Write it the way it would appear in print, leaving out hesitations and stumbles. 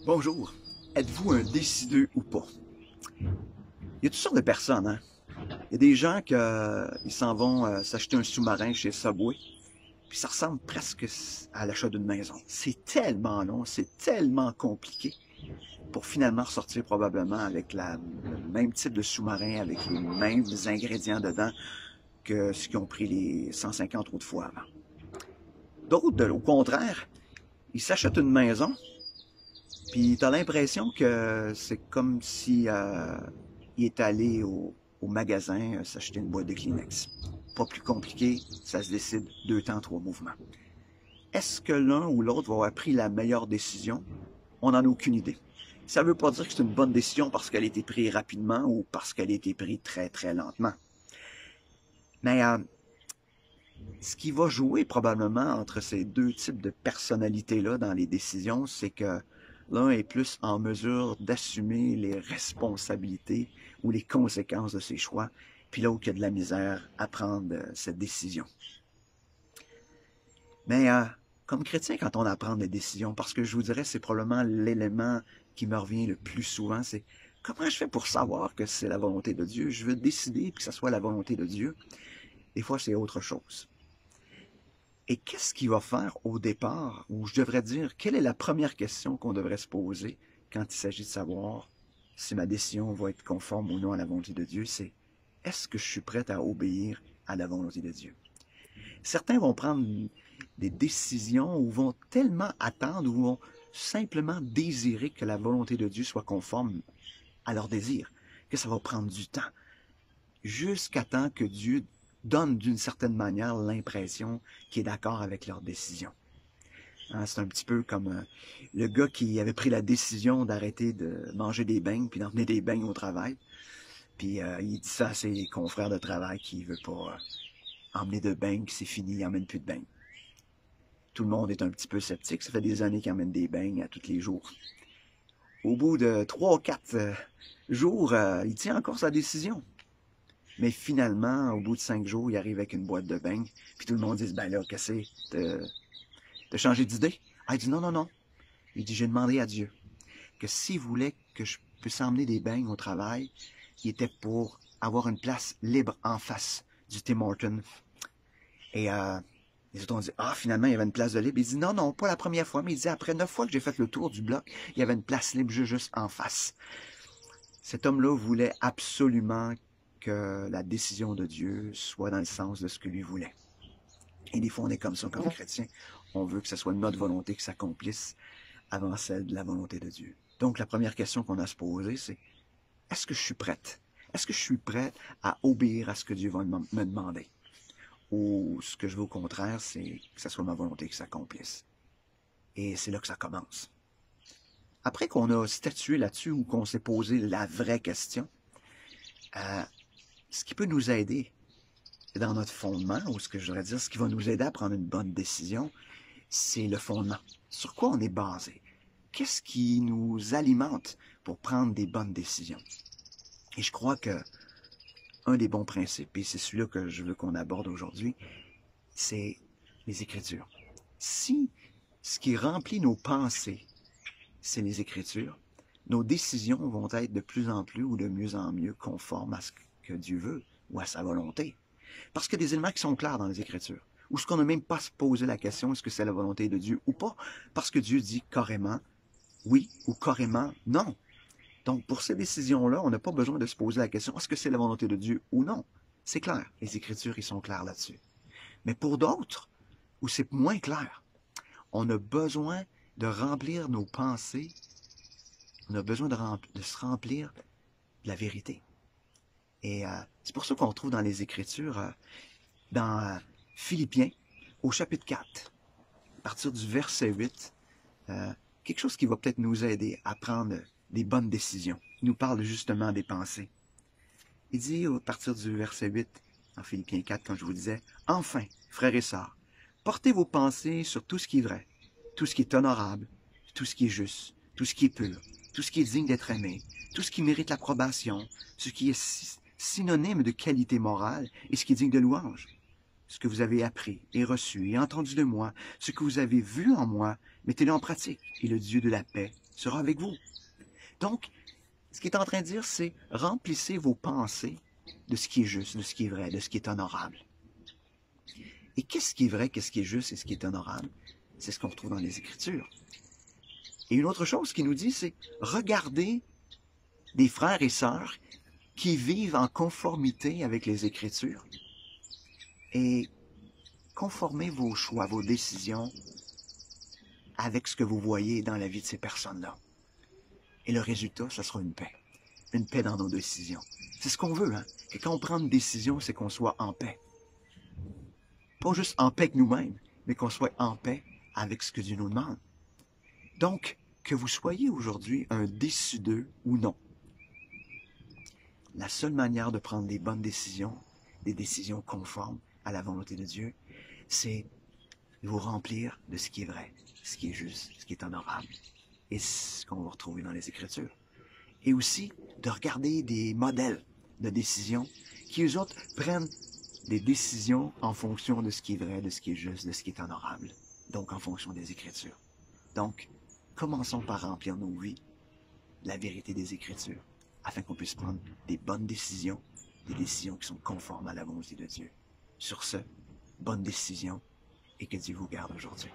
Bonjour. Êtes-vous un décideux ou pas? Il y a toutes sortes de personnes, hein? Il y a des gens qui ils s'en vont s'acheter un sous-marin chez Subway, puis ça ressemble presque à l'achat d'une maison. C'est tellement long, c'est tellement compliqué pour finalement ressortir probablement avec le même type de sous-marin, avec les mêmes ingrédients dedans que ceux qui ont pris les 150 autres fois avant. D'autres, au contraire, ils s'achètent une maison, puis t'as l'impression que c'est comme si il est allé au magasin s'acheter une boîte de Kleenex. Pas plus compliqué, ça se décide 2 temps, 3 mouvements. Est-ce que l'un ou l'autre va avoir pris la meilleure décision? On n'en a aucune idée. Ça ne veut pas dire que c'est une bonne décision parce qu'elle a été prise rapidement ou parce qu'elle a été prise très très lentement. Mais ce qui va jouer probablement entre ces deux types de personnalités-là dans les décisions, c'est que l'un est plus en mesure d'assumer les responsabilités ou les conséquences de ses choix, puis l'autre qui a de la misère à prendre cette décision. Mais comme chrétien, quand on apprend des décisions, parce que je vous dirais, c'est probablement l'élément qui me revient le plus souvent, c'est comment je fais pour savoir que c'est la volonté de Dieu? Je veux décider que ce soit la volonté de Dieu. Des fois, c'est autre chose. Et qu'est-ce qu'il va faire au départ, ou je devrais dire, quelle est la première question qu'on devrait se poser quand il s'agit de savoir si ma décision va être conforme ou non à la volonté de Dieu, c'est est-ce que je suis prêt à obéir à la volonté de Dieu? Certains vont prendre des décisions ou vont tellement attendre ou vont simplement désirer que la volonté de Dieu soit conforme à leur désir, que ça va prendre du temps, jusqu'à temps que Dieu donne d'une certaine manière l'impression qu'il est d'accord avec leur décision. Hein, c'est un petit peu comme le gars qui avait pris la décision d'arrêter de manger des beignes puis d'emmener des beignes au travail. Puis il dit ça à ses confrères de travail qui ne veut pas emmener de beignes, c'est fini, il n'emmène plus de beignes. Tout le monde est un petit peu sceptique, ça fait des années qu'il emmène des beignes à tous les jours. Au bout de 3 ou 4 jours, il tient encore sa décision. Mais finalement, au bout de 5 jours, il arrive avec une boîte de beignes, puis tout le monde dit, ben là, qu'est-ce que c'est? T'as changé d'idée? Ah, il dit, non, non, non. Il dit, j'ai demandé à Dieu que s'il voulait que je puisse emmener des beignes au travail, il était pour avoir une place libre en face du Tim Hortons. Et les autres ont dit, ah, finalement, il y avait une place de libre. Il dit, non, non, pas la première fois, mais il dit, après 9 fois que j'ai fait le tour du bloc, il y avait une place libre juste en face. Cet homme-là voulait absolument que la décision de Dieu soit dans le sens de ce que lui voulait. Et des fois, on est comme ça comme chrétien. On veut que ce soit notre volonté qui s'accomplisse avant celle de la volonté de Dieu. Donc, la première question qu'on a à se poser, c'est est-ce que je suis prête? Est-ce que je suis prête à obéir à ce que Dieu va me demander? Ou ce que je veux au contraire, c'est que ce soit ma volonté qui s'accomplisse. Et c'est là que ça commence. Après qu'on a statué là-dessus ou qu'on s'est posé la vraie question, ce qui peut nous aider dans notre fondement, ou ce que je voudrais dire, ce qui va nous aider à prendre une bonne décision, c'est le fondement. Sur quoi on est basé? Qu'est-ce qui nous alimente pour prendre des bonnes décisions? Et je crois que un des bons principes, et c'est celui-là que je veux qu'on aborde aujourd'hui, c'est les Écritures. Si ce qui remplit nos pensées, c'est les Écritures, nos décisions vont être de plus en plus ou de mieux en mieux conformes à ce que Dieu veut ou à sa volonté. Parce qu'il y a des éléments qui sont clairs dans les Écritures, où ce qu'on n'a même pas se poser la question, est-ce que c'est la volonté de Dieu ou pas, parce que Dieu dit carrément oui ou carrément non. Donc, pour ces décisions-là, on n'a pas besoin de se poser la question, est-ce que c'est la volonté de Dieu ou non? C'est clair, les Écritures, ils sont clairs là-dessus. Mais pour d'autres, où c'est moins clair, on a besoin de remplir nos pensées, on a besoin de se remplir de la vérité. Et c'est pour ça qu'on trouve dans les Écritures, dans Philippiens, au chapitre 4, à partir du verset 8, quelque chose qui va peut-être nous aider à prendre des bonnes décisions. Il nous parle justement des pensées. Il dit, à partir du verset 8, en Philippiens 4, comme je vous disais, « Enfin, frères et sœurs, portez vos pensées sur tout ce qui est vrai, tout ce qui est honorable, tout ce qui est juste, tout ce qui est pur, tout ce qui est digne d'être aimé, tout ce qui mérite l'approbation, ce qui est synonyme de qualité morale et ce qui est digne de louange. Ce que vous avez appris et reçu et entendu de moi, ce que vous avez vu en moi, mettez-le en pratique, et le Dieu de la paix sera avec vous. Donc, ce qu'il est en train de dire, c'est remplissez vos pensées de ce qui est juste, de ce qui est vrai, de ce qui est honorable. Et qu'est-ce qui est vrai, qu'est-ce qui est juste et ce qui est honorable? C'est ce qu'on retrouve dans les Écritures. Et une autre chose qu'il nous dit, c'est regardez des frères et sœurs qui vivent en conformité avec les Écritures et conformez vos choix, vos décisions avec ce que vous voyez dans la vie de ces personnes-là. Et le résultat, ça sera une paix. Une paix dans nos décisions. C'est ce qu'on veut, hein? Que quand on prend une décision, c'est qu'on soit en paix. Pas juste en paix avec nous-mêmes, mais qu'on soit en paix avec ce que Dieu nous demande. Donc, que vous soyez aujourd'hui un décideux ou non, la seule manière de prendre des bonnes décisions, des décisions conformes à la volonté de Dieu, c'est de vous remplir de ce qui est vrai, ce qui est juste, ce qui est honorable, et ce qu'on va retrouver dans les Écritures. Et aussi de regarder des modèles de décisions qui, eux autres, prennent des décisions en fonction de ce qui est vrai, de ce qui est juste, de ce qui est honorable, donc en fonction des Écritures. Donc, commençons par remplir nos vies de la vérité des Écritures, afin qu'on puisse prendre des bonnes décisions, des décisions qui sont conformes à la volonté de Dieu. Sur ce, bonne décision, et que Dieu vous garde aujourd'hui.